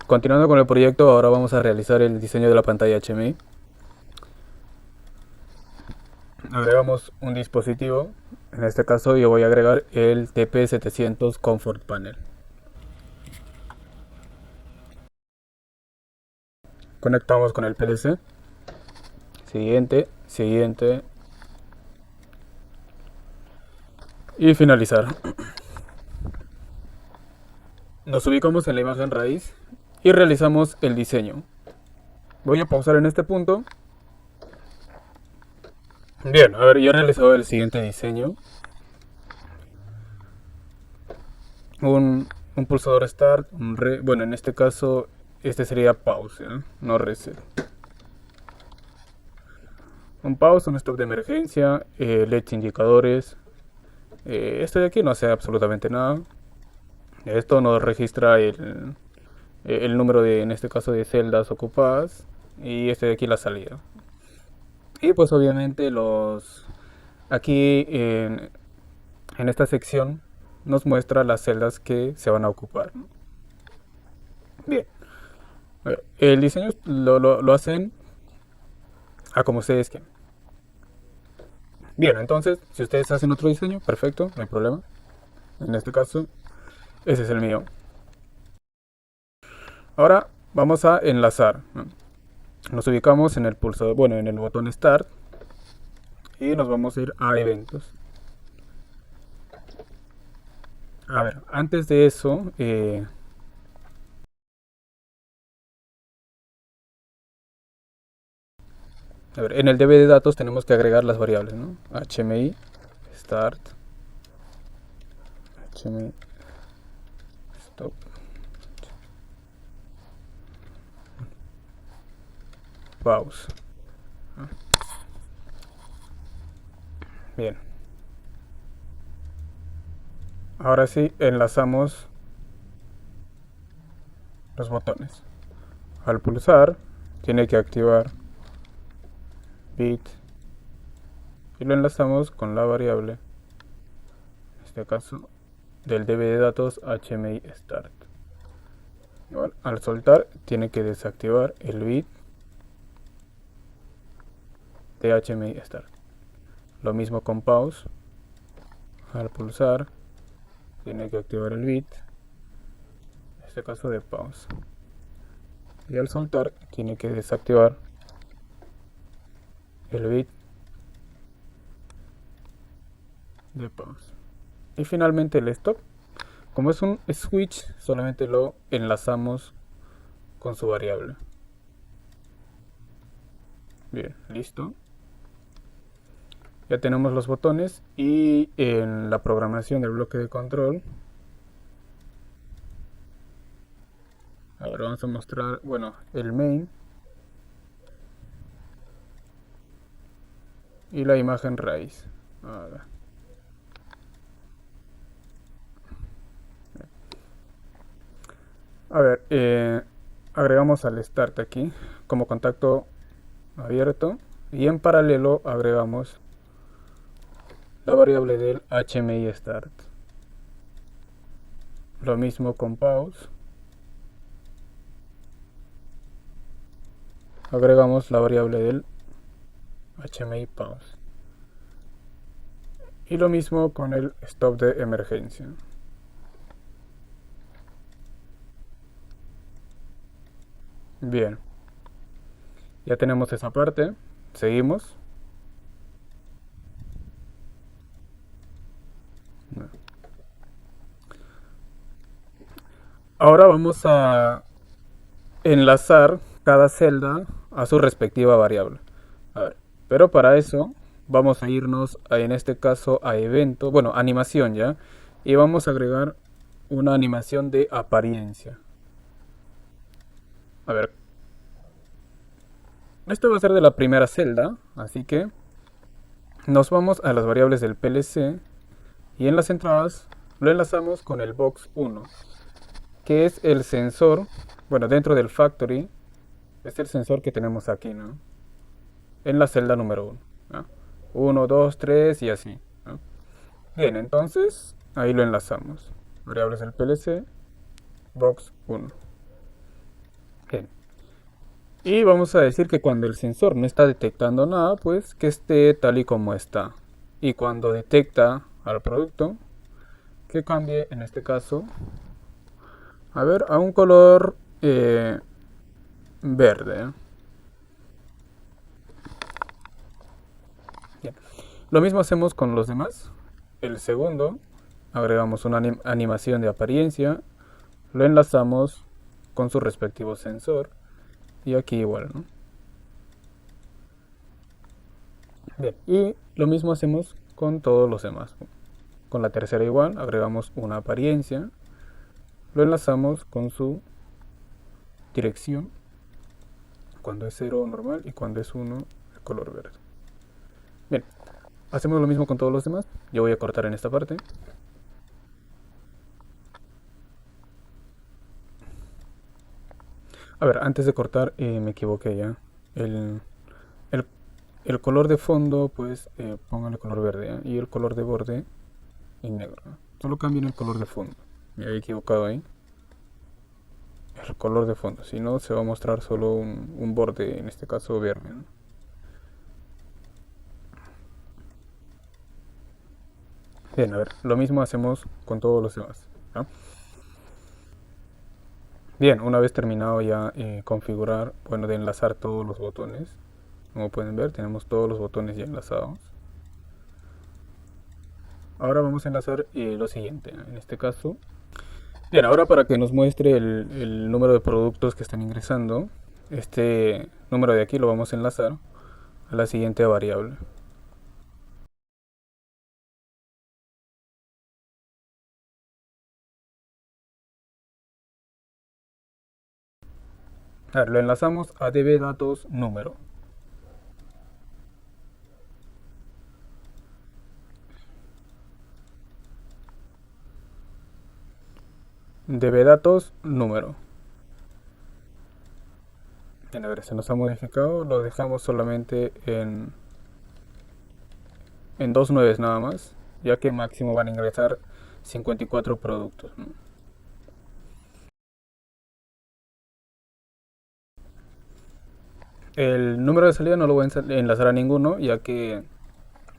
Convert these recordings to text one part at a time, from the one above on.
Continuando con el proyecto, ahora vamos a realizar el diseño de la pantalla HMI. Agregamos un dispositivo. En este caso yo voy a agregar el TP700 Comfort Panel. Conectamos con el PLC. Siguiente, siguiente. Y finalizar. Nos ubicamos en la imagen raíz y realizamos el diseño. Voy a pausar en este punto. Bien, a ver, yo he realizado el siguiente diseño. Un pulsador start, bueno, en este caso este sería pause, ¿eh? No reset. Un pause, un stop de emergencia, LEDs indicadores. Este de aquí no hace absolutamente nada. Esto nos registra el número de, en este caso, de celdas ocupadas. Y este de aquí la salida. Y pues obviamente aquí en esta sección nos muestra las celdas que se van a ocupar. Bien. El diseño lo hacen a como ustedes quieran. Bien, entonces, si ustedes hacen otro diseño, perfecto, no hay problema. En este caso, ese es el mío. Ahora vamos a enlazar. Nos ubicamos en el pulsador, bueno, en el botón Start y nos vamos a ir a eventos. A ver, antes de eso, a ver, en el DB de datos tenemos que agregar las variables, ¿no? HMI, Start, HMI, Stop, Pause. Bien. Ahora sí, enlazamos los botones. Al pulsar, tiene que activar bit y lo enlazamos con la variable, en este caso, del DB de datos HMI Start. Igual, al soltar, tiene que desactivar el bit de HMI Start. Lo mismo con pause. Al pulsar, tiene que activar el bit, en este caso de pause. Y al soltar, tiene que desactivar el bit de pause. Y finalmente el stop. Como es un switch, solamente lo enlazamos con su variable. Bien, listo. Ya tenemos los botones y en la programación del bloque de control. Ahora vamos a mostrar, bueno, el main y la imagen raíz. A ver, agregamos al start aquí como contacto abierto y en paralelo agregamos la variable del HMI start. Lo mismo con pause. Agregamos la variable del HMI pause. Y lo mismo con el stop de emergencia. Bien, ya tenemos esa parte. Seguimos. Ahora vamos a enlazar cada celda a su respectiva variable. A ver, pero para eso vamos a irnos en este caso a evento, bueno, animación ya, y vamos a agregar una animación de apariencia. A ver, esto va a ser de la primera celda, así que nos vamos a las variables del PLC y en las entradas lo enlazamos con el box 1, que es el sensor, bueno, dentro del factory, es el sensor que tenemos aquí, ¿no? En la celda número 1. ¿No? 1, 2, 3 y así. ¿No? Bien, entonces ahí lo enlazamos. Variables del PLC, box 1. Bien. Y vamos a decir que cuando el sensor no está detectando nada, pues que esté tal y como está. Y cuando detecta al producto, que cambie en este caso, a ver, a un color verde. Bien. Lo mismo hacemos con los demás. El segundo, agregamos una animación de apariencia, lo enlazamos con su respectivo sensor y aquí igual, ¿no? Bien, y lo mismo hacemos con todos los demás. Con la tercera igual, agregamos una apariencia, lo enlazamos con su dirección, cuando es 0 normal y cuando es 1 el color verde. Bien, hacemos lo mismo con todos los demás. Yo voy a cortar en esta parte. A ver, antes de cortar me equivoqué ya. El, el, el color de fondo, pues póngale color verde, ¿eh? Y el color de borde en negro, ¿no? Solo cambien el color de fondo. Me había equivocado ahí. El color de fondo, si no se va a mostrar solo un borde, en este caso verde, ¿no? Bien, a ver, lo mismo hacemos con todos los demás, ¿no? Bien, una vez terminado ya configurar, bueno, de enlazar todos los botones, como pueden ver, tenemos todos los botones ya enlazados. Ahora vamos a enlazar lo siguiente, ¿no? En este caso. Bien, ahora para que nos muestre el número de productos que están ingresando, este número de aquí lo vamos a enlazar a la siguiente variable. A ver, lo enlazamos a dbDatos número. DbDatos número. Bien, a ver, se nos ha modificado, lo dejamos solamente en dos nueves nada más, ya que máximo van a ingresar 54 productos, ¿no? El número de salida no lo voy a enlazar a ninguno, ya que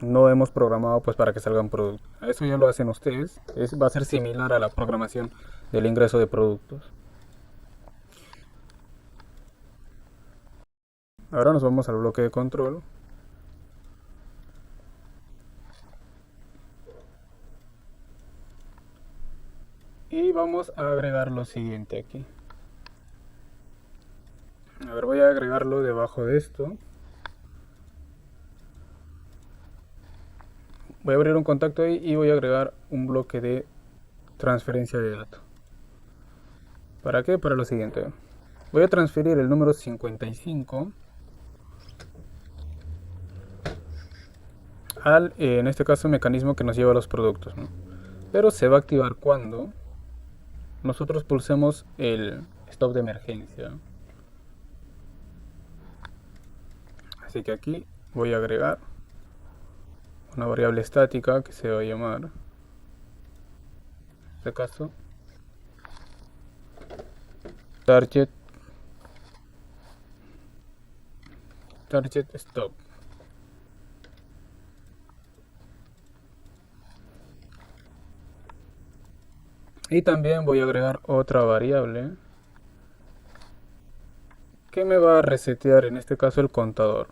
no hemos programado pues para que salgan productos. Eso ya lo hacen ustedes. Va a ser similar a la programación del ingreso de productos. Ahora nos vamos al bloque de control. Y vamos a agregar lo siguiente aquí. A ver, voy a agregarlo debajo de esto. Voy a abrir un contacto ahí y voy a agregar un bloque de transferencia de datos. ¿Para qué? Para lo siguiente. Voy a transferir el número 55 al, en este caso, mecanismo que nos lleva a los productos, ¿no? Pero se va a activar cuando nosotros pulsemos el stop de emergencia. Así que aquí voy a agregar una variable estática que se va a llamar, en este caso, target, target stop. Y también voy a agregar otra variable que me va a resetear, en este caso, el contador.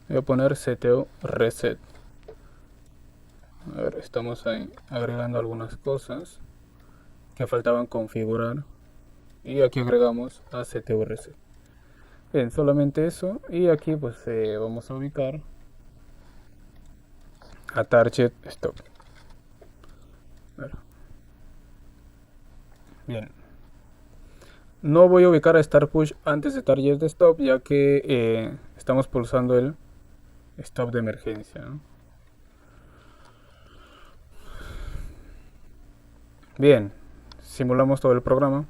Voy a poner cto reset. A ver, estamos ahí agregando algunas cosas que faltaban configurar. Y aquí agregamos a cto reset. Bien, solamente eso. Y aquí pues vamos a ubicar a target stop. A ver, bien. No voy a ubicar a Start Push antes de Target Stop, ya que estamos pulsando el stop de emergencia, ¿no? Bien, simulamos todo el programa.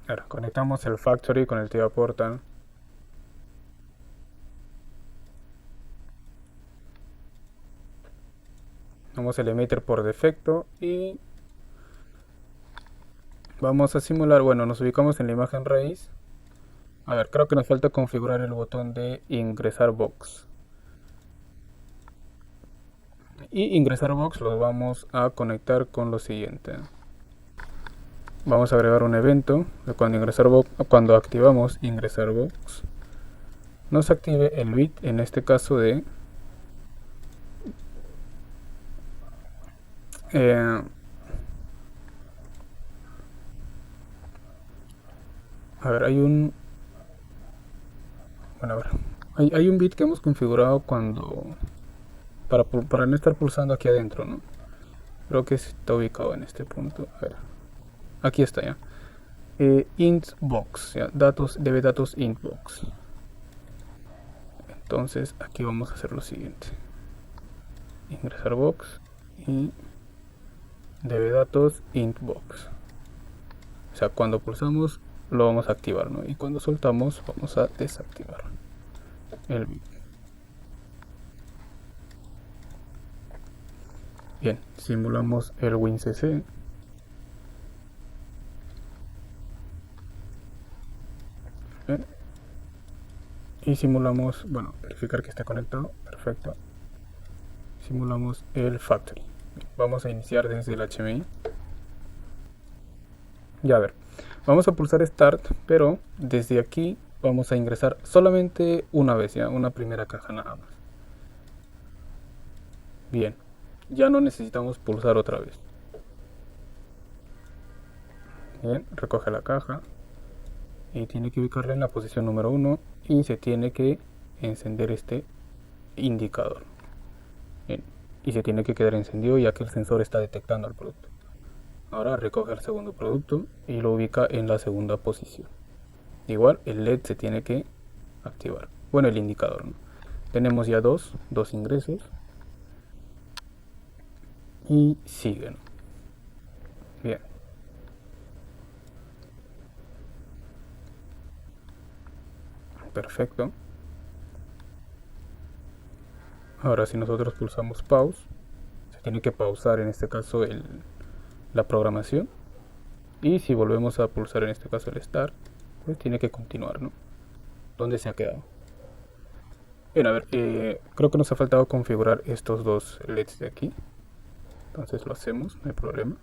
Ahora conectamos el factory con el TIA Portal. Vamos al emitter por defecto y vamos a simular, bueno, nos ubicamos en la imagen raíz. A ver, creo que nos falta configurar el botón de ingresar box. Y ingresar box lo vamos a conectar con lo siguiente. Vamos a agregar un evento de cuando activamos ingresar box nos active el bit, en este caso de a ver, hay un bueno, a ver, hay un bit que hemos configurado cuando para no estar pulsando aquí adentro, ¿no? Creo que está ubicado en este punto. A ver, aquí está ya. Int box, ya, datos, debe datos int box. Entonces aquí vamos a hacer lo siguiente: ingresar box y debe datos int box. O sea, cuando pulsamos lo vamos a activar, ¿no? Y cuando soltamos vamos a desactivar el bit. Bien, simulamos el WinCC. Bien. Y simulamos, bueno, verificar que esté conectado. Perfecto. Simulamos el factory. Bien, vamos a iniciar desde el HMI. Ya, a ver, vamos a pulsar Start, pero desde aquí vamos a ingresar solamente una vez, ya, una primera caja nada más. Bien, ya no necesitamos pulsar otra vez. Bien, recoge la caja y tiene que ubicarla en la posición número 1 y se tiene que encender este indicador. Bien, y se tiene que quedar encendido ya que el sensor está detectando el producto. Ahora recoge el segundo producto y lo ubica en la segunda posición. Igual el LED se tiene que activar. Bueno, el indicador, ¿no? Tenemos ya dos ingresos. Y siguen. Bien. Perfecto. Ahora si nosotros pulsamos pause, se tiene que pausar en este caso la programación. Y si volvemos a pulsar en este caso el start, pues tiene que continuar, ¿no? ¿Dónde se ha quedado? Bien, a ver, creo que nos ha faltado configurar estos dos LEDs de aquí. Entonces lo hacemos, no hay problema.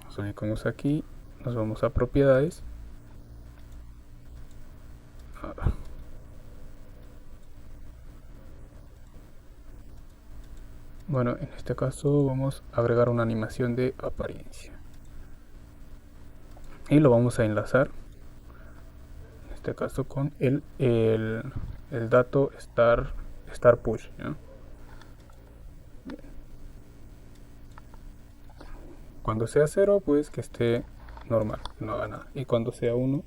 Nos ubicamos aquí, nos vamos a propiedades. Bueno, en este caso vamos a agregar una animación de apariencia. Y lo vamos a enlazar, en este caso con el dato start push, ¿no? Cuando sea 0, pues que esté normal, no haga nada. Y cuando sea 1,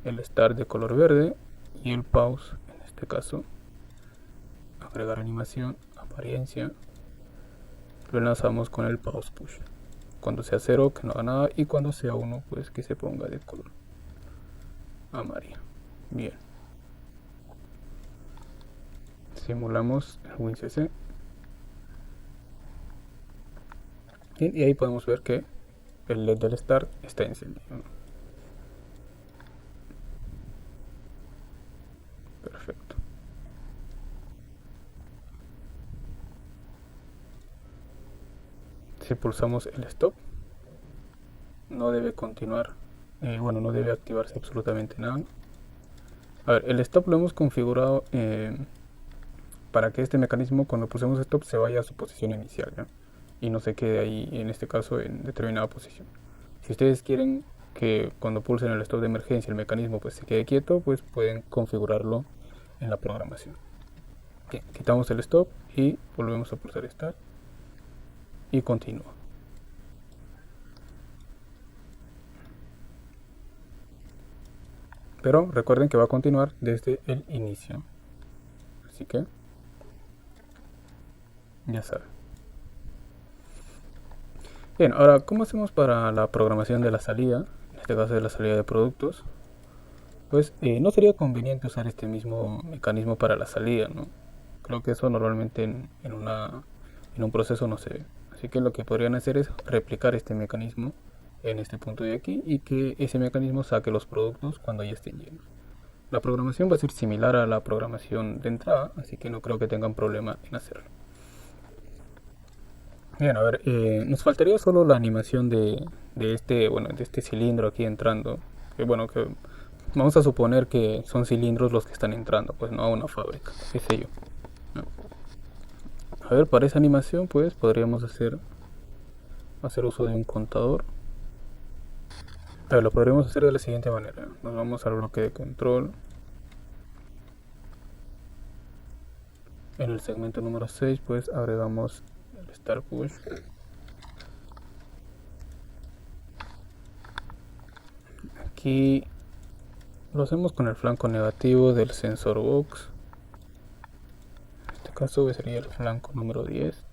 el start de color verde y el pause, en este caso, agregar animación, apariencia, lo enlazamos con el pause push. Cuando sea 0, que no haga nada. Y cuando sea 1, pues que se ponga de color amarillo. Bien. Simulamos el WinCC. Y ahí podemos ver que el LED del start está encendido. Perfecto. Si pulsamos el stop, no debe continuar, bueno, no debe activarse absolutamente nada. A ver, el stop lo hemos configurado para que este mecanismo, cuando pulsemos stop, se vaya a su posición inicial, ¿ya? Y no se quede ahí, en este caso, en determinada posición. Si ustedes quieren que cuando pulsen el stop de emergencia el mecanismo pues se quede quieto, pues pueden configurarlo en la programación. Bien, quitamos el stop y volvemos a pulsar start y continúa. Pero recuerden que va a continuar desde el inicio. Así que ya saben. Bien, ahora, ¿cómo hacemos para la programación de la salida? En este caso de la salida de productos. Pues no sería conveniente usar este mismo mecanismo para la salida, ¿no? Creo que eso normalmente en un proceso no se ve. Así que lo que podrían hacer es replicar este mecanismo en este punto de aquí y que ese mecanismo saque los productos cuando ya estén llenos. La programación va a ser similar a la programación de entrada, así que no creo que tengan problema en hacerlo. Bien, a ver, nos faltaría solo la animación de este, bueno, de este cilindro aquí entrando. Que bueno, que vamos a suponer que son cilindros los que están entrando, pues no a una fábrica, qué sé yo, ¿no? A ver, para esa animación, pues podríamos hacer uso de un contador. A ver, lo podríamos hacer de la siguiente manera. Nos vamos al bloque de control. En el segmento número 6, pues agregamos el Start Push. Aquí lo hacemos con el flanco negativo del sensor box. En este caso sería el flanco número 10.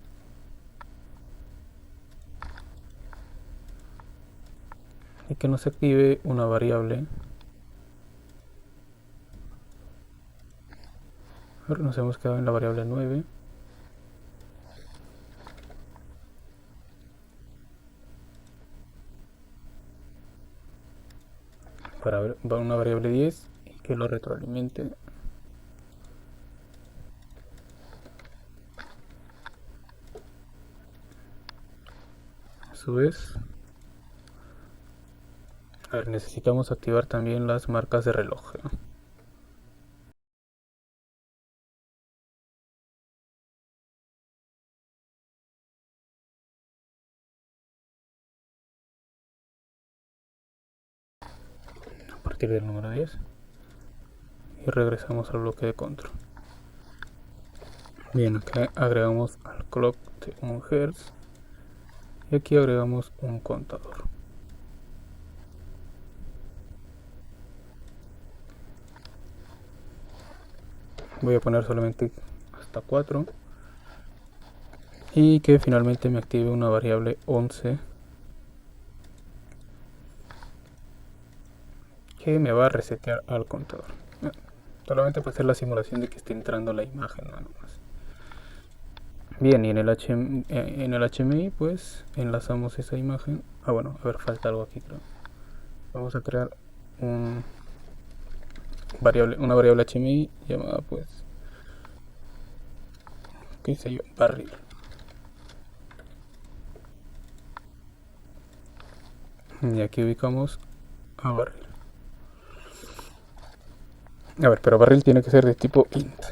Y que nos active una variable. Ahora nos hemos quedado en la variable 9. Para una variable 10 y que lo retroalimente. A su vez, a ver, necesitamos activar también las marcas de reloj, ¿no? A partir del número 10. Y regresamos al bloque de control. Bien, acá agregamos al clock de 1 Hz y aquí agregamos un contador. Voy a poner solamente hasta 4 y que finalmente me active una variable 11 que me va a resetear al contador. Solamente para hacer la simulación de que esté entrando la imagen, nada más. Bien, y en el HMI pues enlazamos esa imagen. Bueno, a ver, falta algo aquí, creo. Vamos a crear una variable HMI llamada pues, qué sé yo, barril. Y aquí ubicamos a barril. A ver, pero barril tiene que ser de tipo int.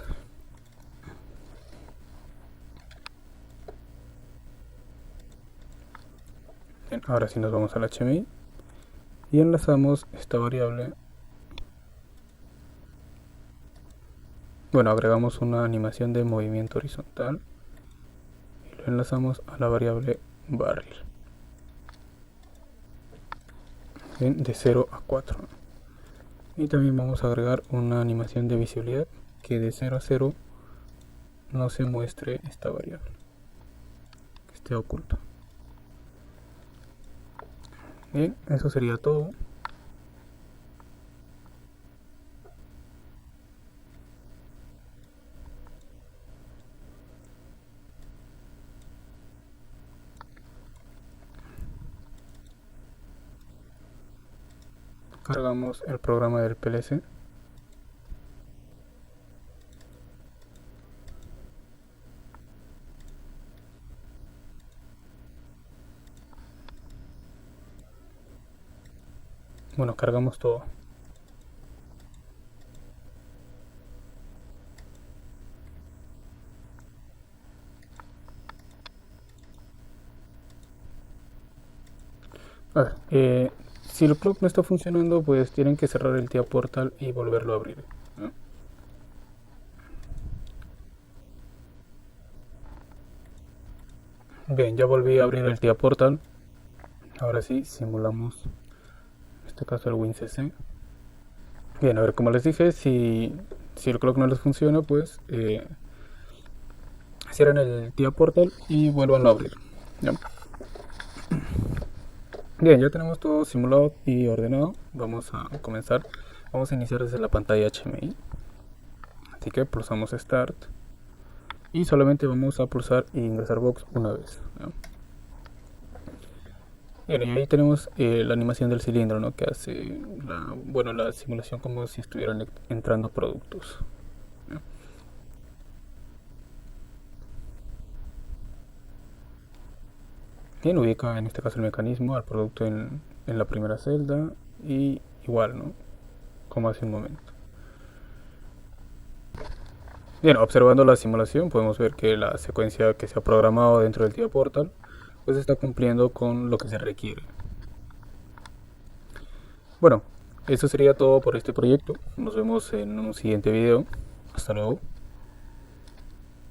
Bien, ahora sí nos vamos al HMI y enlazamos esta variable. Bueno, agregamos una animación de movimiento horizontal y lo enlazamos a la variable barril. Bien, de 0 a 4. Y también vamos a agregar una animación de visibilidad que de 0 a 0 no se muestre esta variable, que esté oculta. Bien, eso sería todo. Cargamos el programa del PLC. Bueno, cargamos todo. A ver, si el clock no está funcionando, pues tienen que cerrar el TIA Portal y volverlo a abrir, ¿no? Bien, ya volví a abrir el TIA Portal. Ahora sí, simulamos, en este caso el WinCC. Bien, a ver, como les dije, si el clock no les funciona, pues cierren el TIA Portal y vuelvan a abrir, ¿ya? Bien, ya tenemos todo simulado y ordenado. Vamos a comenzar. Vamos a iniciar desde la pantalla HMI. Así que pulsamos Start. Y solamente vamos a pulsar e ingresar box una vez, ¿no? Bien, y ahí tenemos la animación del cilindro, ¿no? Que hace la simulación como si estuvieran entrando productos, ¿no? Bien, ubica en este caso el mecanismo al producto en la primera celda y igual, ¿no? Como hace un momento. Bien, observando la simulación podemos ver que la secuencia que se ha programado dentro del TIA Portal pues está cumpliendo con lo que se requiere. Bueno, eso sería todo por este proyecto. Nos vemos en un siguiente video. Hasta luego.